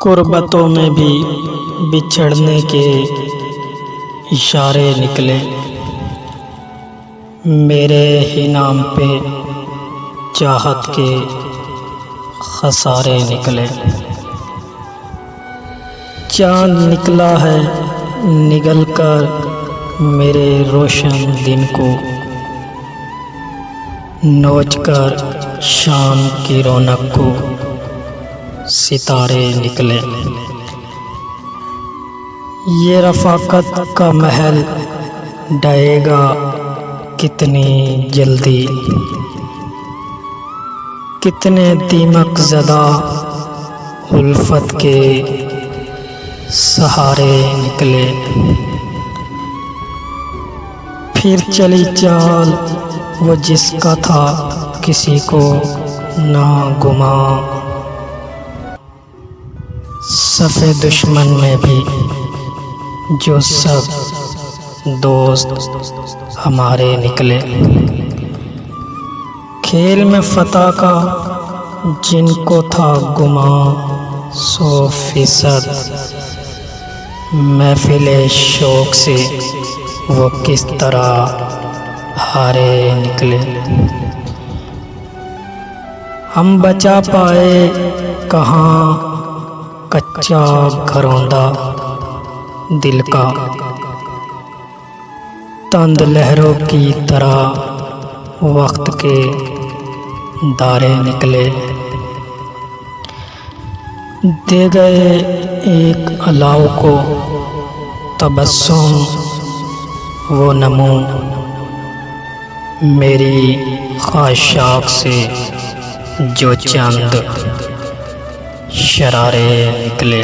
कुर्बतों में भी बिछड़ने के इशारे निकले, मेरे ही नाम पे चाहत के खसारे निकले। चाँद निकला है निगल कर मेरे रोशन दिन को, नोच कर शाम की रौनक को सितारे निकले। ये रफ़ाकत का महल ढहेगा कितनी जल्दी, कितने दीमक ज़दा उल्फत के सहारे निकले। फिर चली चाल वो जिसका था किसी को ना गुमा, सफ़े दुश्मन में भी जो सब दोस्त हमारे निकले। खेल में फ़तह का जिनको था गुमा 100%, महफ़िले शौक़ से वो किस तरह हारे निकले। हम बचा पाए कहाँ कच्चा घरौंदा दिल का, तंद लहरों की तरह वक्त के दारे निकले। दे गए एक अलाव को तबस्सुम वो नमो, मेरी ख्वाहिशात से जो चंद शरारे निकले।